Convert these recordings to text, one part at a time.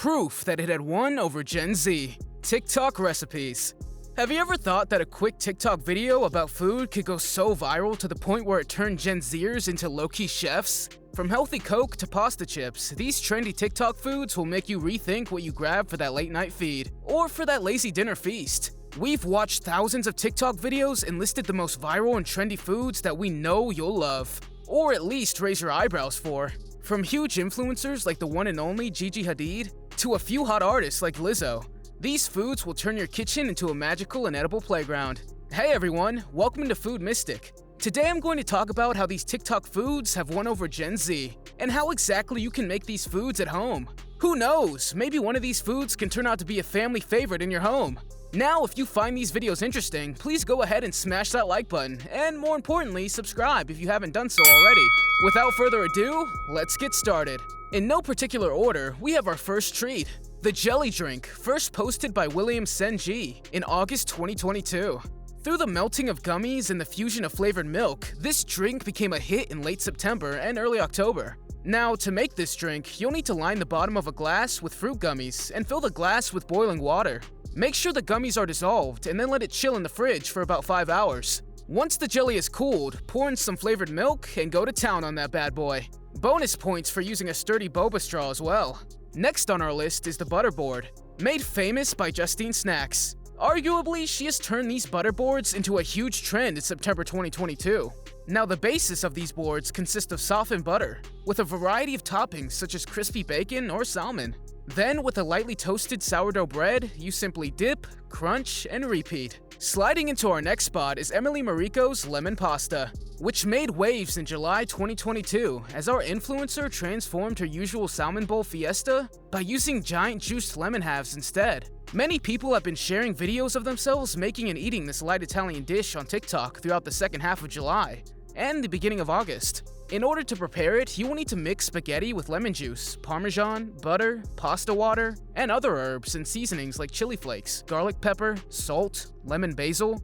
proof that it had won over Gen Z. TikTok recipes. Have you ever thought that a quick TikTok video about food could go so viral to the point where it turned Gen Zers into low-key chefs? From healthy Coke to pasta chips, these trendy TikTok foods will make you rethink what you grab for that late-night feed, or for that lazy dinner feast. We've watched thousands of TikTok videos and listed the most viral and trendy foods that we know you'll love, or at least raise your eyebrows for. From huge influencers like the one and only Gigi Hadid, to a few hot artists like Lizzo, these foods will turn your kitchen into a magical and edible playground. Hey everyone, welcome to Food Mystic. Today I'm going to talk about how these TikTok foods have won over Gen Z, and how exactly you can make these foods at home. Who knows, maybe one of these foods can turn out to be a family favorite in your home. Now, if you find these videos interesting, please go ahead and smash that like button, and more importantly, subscribe if you haven't done so already. Without further ado, let's get started. In no particular order, we have our first treat, the jelly drink, first posted by William Senji in August 2022. Through the melting of gummies and the fusion of flavored milk, this drink became a hit in late September and early October. Now, to make this drink, you'll need to line the bottom of a glass with fruit gummies and fill the glass with boiling water. Make sure the gummies are dissolved and then let it chill in the fridge for about 5 hours. Once the jelly is cooled, pour in some flavored milk and go to town on that bad boy. Bonus points for using a sturdy boba straw as well. Next on our list is the butterboard, made famous by Justine Snacks. Arguably, she has turned these butterboards into a huge trend in September 2022. Now, the basis of these boards consist of softened butter, with a variety of toppings such as crispy bacon or salmon. Then, with a lightly toasted sourdough bread, you simply dip, crunch, and repeat. Sliding into our next spot is Emily Mariko's lemon pasta, which made waves in July 2022 as our influencer transformed her usual salmon bowl fiesta by using giant juiced lemon halves instead. Many people have been sharing videos of themselves making and eating this light Italian dish on TikTok throughout the second half of July and the beginning of August. In order to prepare it, you will need to mix spaghetti with lemon juice, parmesan, butter, pasta water, and other herbs and seasonings like chili flakes, garlic pepper, salt, lemon basil,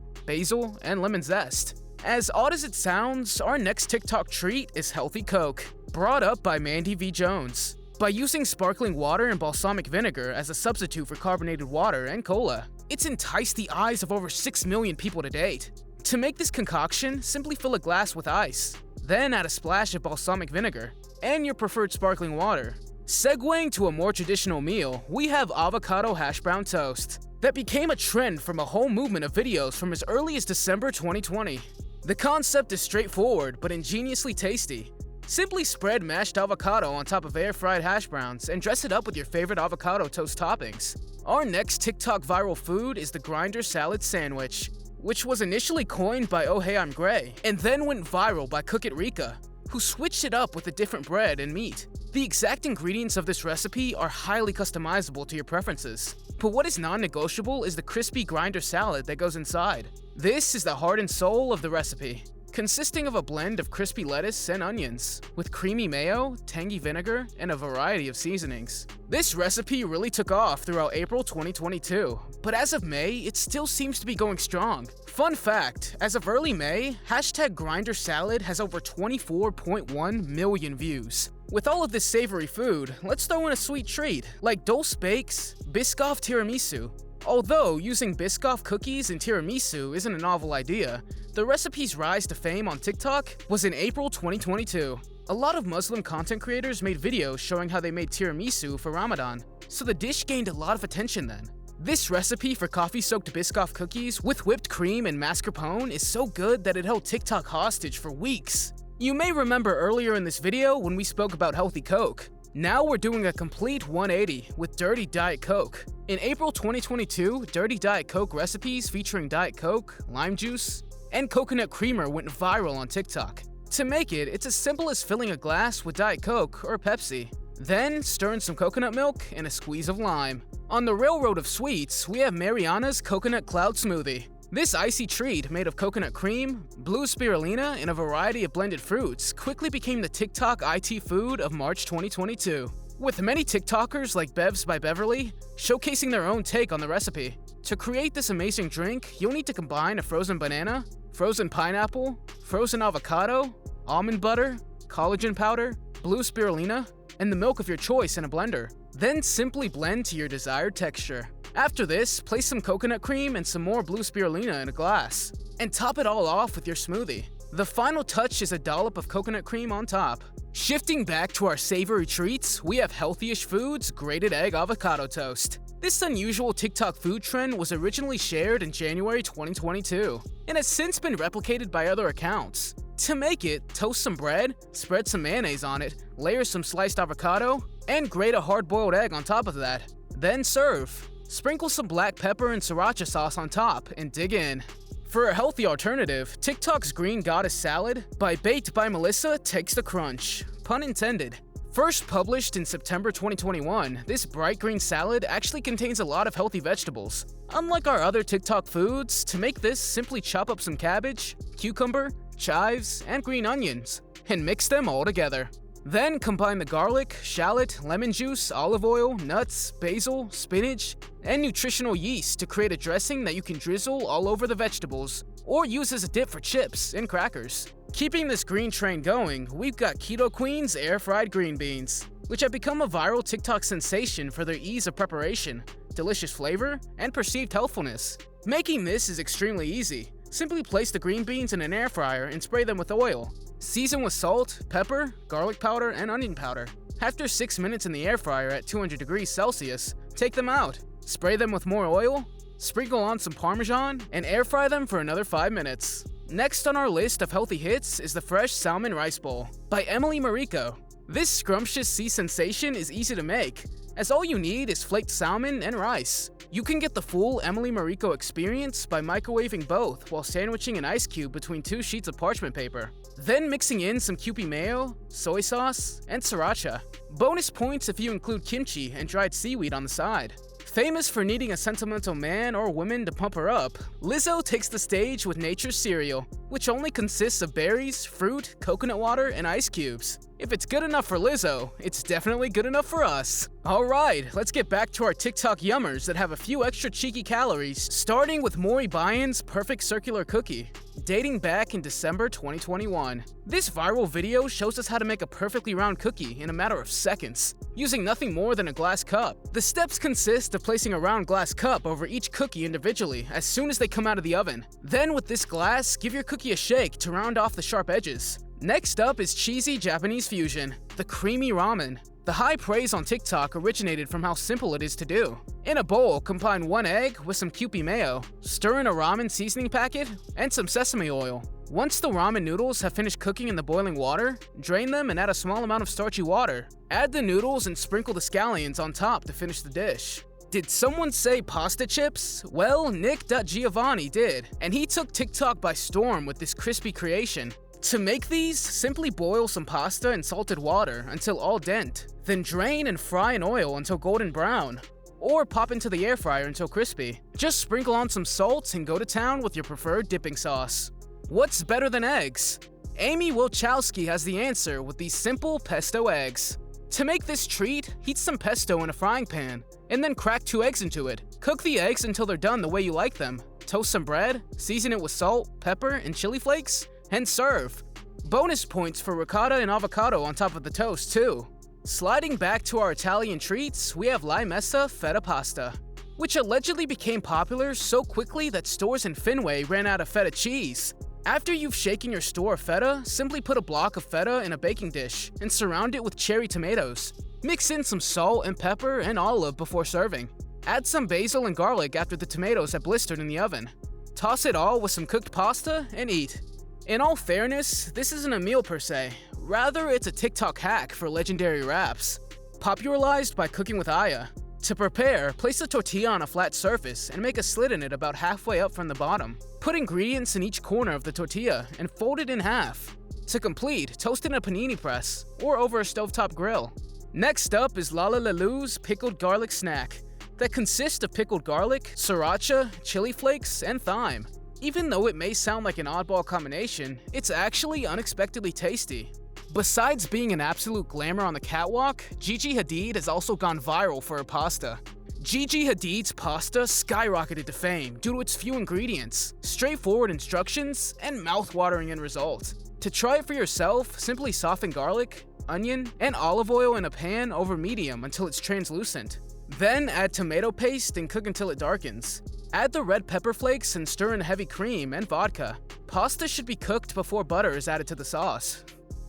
and lemon zest. As odd as it sounds, our next TikTok treat is Healthy Coke, brought up by Mandy V. Jones. By using sparkling water and balsamic vinegar as a substitute for carbonated water and cola, it's enticed the eyes of over 6 million people to date. To make this concoction, simply fill a glass with ice, then add a splash of balsamic vinegar, and your preferred sparkling water. Segueing to a more traditional meal, we have avocado hash brown toast, that became a trend from a whole movement of videos from as early as December 2020. The concept is straightforward but ingeniously tasty. Simply spread mashed avocado on top of air-fried hash browns and dress it up with your favorite avocado toast toppings. Our next TikTok viral food is the grinder salad sandwich, which was initially coined by Oh Hey I'm Gray, and then went viral by Cook It Rika, who switched it up with a different bread and meat. The exact ingredients of this recipe are highly customizable to your preferences, but what is non-negotiable is the crispy grinder salad that goes inside. This is the heart and soul of the recipe, consisting of a blend of crispy lettuce and onions, with creamy mayo, tangy vinegar, and a variety of seasonings. This recipe really took off throughout April 2022, but as of May, it still seems to be going strong. Fun fact, as of early May, #GrinderSalad has over 24.1 million views. With all of this savory food, let's throw in a sweet treat, like Dulce Bakes Biscoff Tiramisu. Although using Biscoff cookies in tiramisu isn't a novel idea, the recipe's rise to fame on TikTok was in April 2022. A lot of Muslim content creators made videos showing how they made tiramisu for Ramadan, so the dish gained a lot of attention then. This recipe for coffee-soaked Biscoff cookies with whipped cream and mascarpone is so good that it held TikTok hostage for weeks. You may remember earlier in this video when we spoke about Healthy Coke. Now we're doing a complete 180 with Dirty Diet Coke. In April 2022, Dirty Diet Coke recipes featuring Diet Coke, lime juice, and coconut creamer went viral on TikTok. To make it, it's as simple as filling a glass with Diet Coke or Pepsi. Then, stir in some coconut milk and a squeeze of lime. On the railroad of sweets, we have Mariana's Coconut Cloud Smoothie. This icy treat, made of coconut cream, blue spirulina, and a variety of blended fruits, quickly became the TikTok IT food of March 2022, with many TikTokers like Bevs by Beverly showcasing their own take on the recipe. To create this amazing drink, you'll need to combine a frozen banana, frozen pineapple, frozen avocado, almond butter, collagen powder, blue spirulina, and the milk of your choice in a blender. Then simply blend to your desired texture. After this, place some coconut cream and some more blue spirulina in a glass, and top it all off with your smoothie. The final touch is a dollop of coconut cream on top. Shifting back to our savory treats, we have Healthy-ish Foods grated egg avocado toast. This unusual TikTok food trend was originally shared in January 2022, and has since been replicated by other accounts. To make it, toast some bread, spread some mayonnaise on it, layer some sliced avocado, and grate a hard-boiled egg on top of that. Then serve. Sprinkle some black pepper and sriracha sauce on top, and dig in. For a healthy alternative, TikTok's Green Goddess Salad by Baked by Melissa takes the crunch. Pun intended. First published in September 2021, this bright green salad actually contains a lot of healthy vegetables. Unlike our other TikTok foods, to make this, simply chop up some cabbage, cucumber, chives, and green onions, and mix them all together. Then combine the garlic, shallot, lemon juice, olive oil, nuts, basil, spinach, and nutritional yeast to create a dressing that you can drizzle all over the vegetables, or use as a dip for chips and crackers. Keeping this green train going, we've got Keto Queen's air-fried green beans, which have become a viral TikTok sensation for their ease of preparation, delicious flavor, and perceived healthfulness. Making this is extremely easy. Simply place the green beans in an air fryer and spray them with oil. Season with salt, pepper, garlic powder, and onion powder. After 6 minutes in the air fryer at 200 degrees Celsius, take them out. Spray them with more oil, sprinkle on some Parmesan, and air fry them for another 5 minutes. Next on our list of healthy hits is the Fresh Salmon Rice Bowl by Emily Mariko. This scrumptious sea sensation is easy to make, as all you need is flaked salmon and rice. You can get the full Emily Mariko experience by microwaving both while sandwiching an ice cube between 2 sheets of parchment paper. Then mixing in some Kewpie mayo, soy sauce, and sriracha. Bonus points if you include kimchi and dried seaweed on the side. Famous for needing a sentimental man or woman to pump her up, Lizzo takes the stage with Nature's cereal, which only consists of berries, fruit, coconut water, and ice cubes. If it's good enough for Lizzo, it's definitely good enough for us. Alright, let's get back to our TikTok yummers that have a few extra cheeky calories, starting with Maury Bayan's Perfect Circular Cookie, dating back in December 2021. This viral video shows us how to make a perfectly round cookie in a matter of seconds, using nothing more than a glass cup. The steps consist of placing a round glass cup over each cookie individually as soon as they come out of the oven. Then with this glass, give your cookie a shake to round off the sharp edges. Next up is cheesy Japanese fusion, the creamy ramen. The high praise on TikTok originated from how simple it is to do. In a bowl, combine 1 egg with some Kewpie mayo, stir in a ramen seasoning packet, and some sesame oil. Once the ramen noodles have finished cooking in the boiling water, drain them and add a small amount of starchy water. Add the noodles and sprinkle the scallions on top to finish the dish. Did someone say pasta chips? Well, Nick.Giovanni did, and he took TikTok by storm with this crispy creation. To make these, simply boil some pasta in salted water until al dente, then drain and fry in oil until golden brown, or pop into the air fryer until crispy. Just sprinkle on some salt and go to town with your preferred dipping sauce. What's better than eggs? Amy Wilczowski has the answer with these simple pesto eggs. To make this treat, heat some pesto in a frying pan, and then crack 2 eggs into it. Cook the eggs until they're done the way you like them. Toast some bread, season it with salt, pepper, and chili flakes, and serve. Bonus points for ricotta and avocado on top of the toast, too. Sliding back to our Italian treats, we have La Messa feta pasta, which allegedly became popular so quickly that stores in Fenway ran out of feta cheese. After you've shaken your store of feta, simply put a block of feta in a baking dish and surround it with cherry tomatoes. Mix in some salt and pepper and olive before serving. Add some basil and garlic after the tomatoes have blistered in the oven. Toss it all with some cooked pasta and eat. In all fairness, this isn't a meal per se, rather it's a TikTok hack for legendary wraps, popularized by Cooking with Aya. To prepare, place a tortilla on a flat surface and make a slit in it about halfway up from the bottom. Put ingredients in each corner of the tortilla and fold it in half. To complete, toast in a panini press or over a stovetop grill. Next up is Lala Lalu's pickled garlic snack that consists of pickled garlic, sriracha, chili flakes, and thyme. Even though it may sound like an oddball combination, it's actually unexpectedly tasty. Besides being an absolute glamour on the catwalk, Gigi Hadid has also gone viral for her pasta. Gigi Hadid's pasta skyrocketed to fame due to its few ingredients, straightforward instructions, and mouth-watering end result. To try it for yourself, simply soften garlic, onion, and olive oil in a pan over medium until it's translucent. Then add tomato paste and cook until it darkens. Add the red pepper flakes and stir in heavy cream and vodka. Pasta should be cooked before butter is added to the sauce.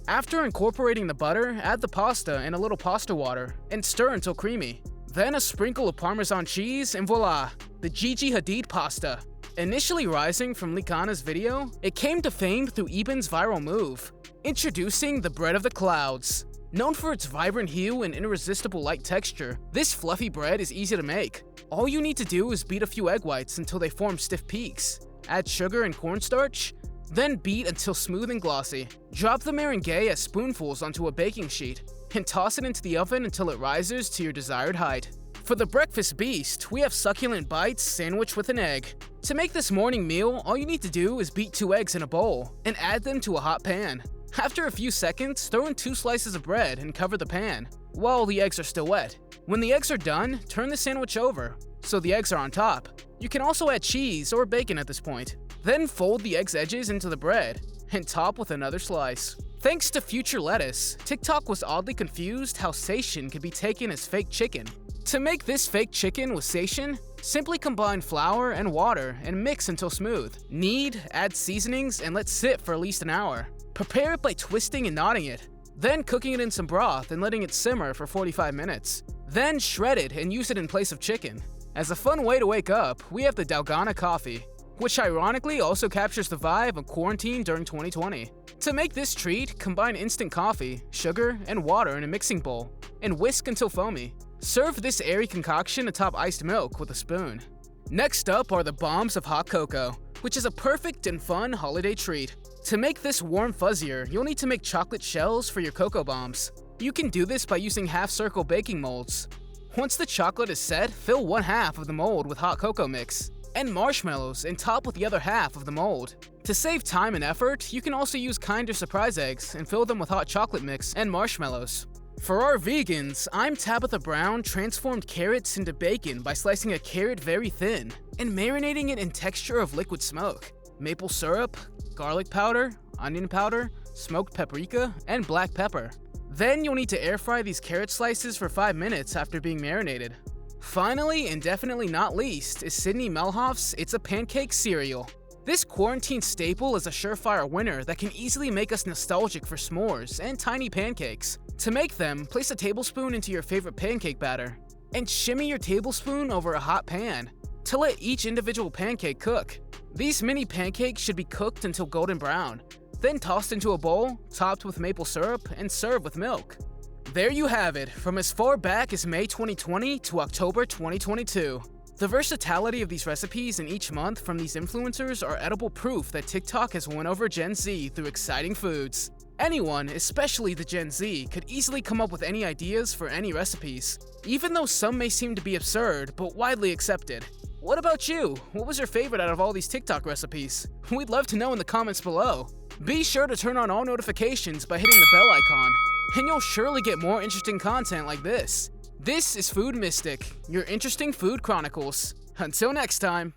After incorporating the butter, add the pasta and a little pasta water and stir until creamy. Then a sprinkle of Parmesan cheese and voila, the Gigi Hadid pasta. Initially rising from Likana's video, it came to fame through ItsBen's viral move, introducing the bread of the clouds. Known for its vibrant hue and irresistible light texture, this fluffy bread is easy to make. All you need to do is beat a few egg whites until they form stiff peaks. Add sugar and cornstarch, then beat until smooth and glossy. Drop the meringue as spoonfuls onto a baking sheet, and toss it into the oven until it rises to your desired height. For the breakfast beast, we have succulent bites sandwiched with an egg. To make this morning meal, all you need to do is beat 2 eggs in a bowl, and add them to a hot pan. After a few seconds, throw in 2 slices of bread and cover the pan, while the eggs are still wet. When the eggs are done, turn the sandwich over, so the eggs are on top. You can also add cheese or bacon at this point. Then fold the egg's edges into the bread, and top with another slice. Thanks to future lettuce, TikTok was oddly confused how seitan could be taken as fake chicken. To make this fake chicken with seitan, simply combine flour and water and mix until smooth. Knead, add seasonings, and let sit for at least an hour. Prepare it by twisting and knotting it, then cooking it in some broth and letting it simmer for 45 minutes. Then shred it and use it in place of chicken. As a fun way to wake up, we have the Dalgona coffee, which ironically also captures the vibe of quarantine during 2020. To make this treat, combine instant coffee, sugar, and water in a mixing bowl, and whisk until foamy. Serve this airy concoction atop iced milk with a spoon. Next up are the bombs of hot cocoa, which is a perfect and fun holiday treat. To make this warm fuzzier, you'll need to make chocolate shells for your cocoa bombs. You can do this by using half-circle baking molds. Once the chocolate is set, fill 1/2 of the mold with hot cocoa mix and marshmallows and top with the other half of the mold. To save time and effort, you can also use Kinder Surprise eggs and fill them with hot chocolate mix and marshmallows. For our vegans, I'm Tabitha Brown transformed carrots into bacon by slicing a carrot very thin and marinating it in texture of liquid smoke, maple syrup, garlic powder, onion powder, smoked paprika, and black pepper. Then you'll need to air fry these carrot slices for 5 minutes after being marinated. Finally, and definitely not least, is Sydney Melhoff's It's a Pancake cereal. This quarantine staple is a surefire winner that can easily make us nostalgic for s'mores and tiny pancakes. To make them, place a tablespoon into your favorite pancake batter, and shimmy your tablespoon over a hot pan to let each individual pancake cook. These mini pancakes should be cooked until golden brown, then tossed into a bowl, topped with maple syrup, and served with milk. There you have it, from as far back as May 2020 to October 2022. The versatility of these recipes in each month from these influencers are edible proof that TikTok has won over Gen Z through exciting foods. Anyone, especially the Gen Z, could easily come up with any ideas for any recipes, even though some may seem to be absurd but widely accepted. What about you? What was your favorite out of all these TikTok recipes? We'd love to know in the comments below. Be sure to turn on all notifications by hitting the bell icon, and you'll surely get more interesting content like this. This is Food Mystic, your interesting food chronicles. Until next time.